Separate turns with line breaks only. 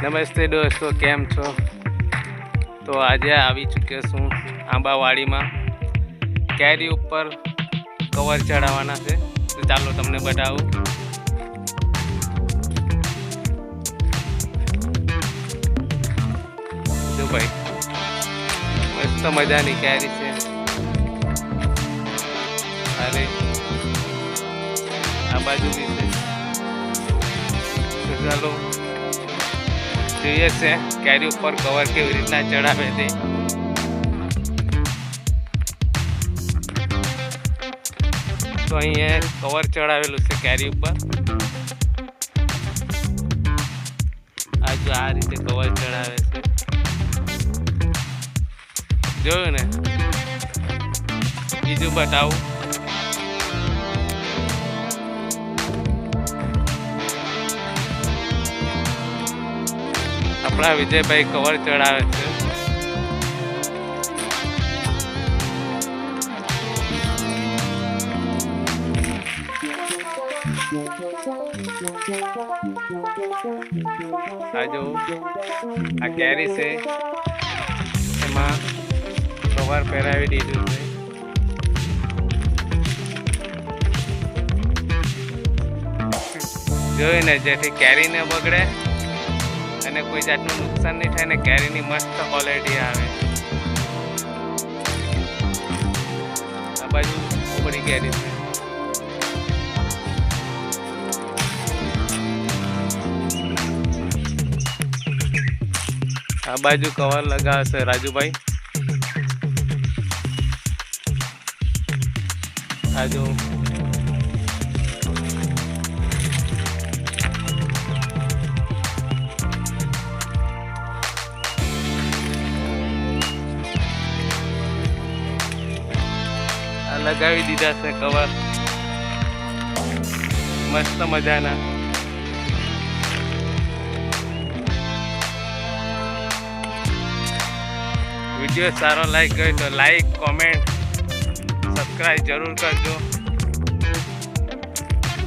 નમસ્તે દોસ્તો, કેમ છો? તો આજે આવી ચૂક્યો છું આંબાવાડીમાં. કેરી ઉપર કવર ચડાવવાના છે, તો ચાલો તમને બતાવું. જો ભાઈ, મસ્ત મજાની કેરી છે. અરે આ બાજુ બી છે. તો ચાલો જોઈએ છે કેરી ઉપર કવર કેવી રીતના ચડાવે છે. તો અહીંયા કવર ચડાવેલું છે કેરી ઉપર. આ રીતે કવર ચડાવે છે, જોયું ને? બીજું બતાવું. આપણા વિજયભાઈ કવર ચડાવે છે. આ જો આ કેરી છે, એમાં કવર પહેરાવી દીધું છે. જોયું ને, જેથી કેરી ન બગડે અને કોઈ જાતનું નુકસાન નહીં થાય ને કેરીની મસ્ત ક્વોલિટી આવે. આ બાજુ ઉપરી કેરી છે. આ બાજુ કવર લગાવશે રાજુભાઈ. આ જો લગાવી દીધા છે કવર મસ્ત મજાના. વિડીયો સારો લાઈક ગયો તો લાઈક, કોમેન્ટ, સબસ્ક્રાઈબ જરૂર કરજો.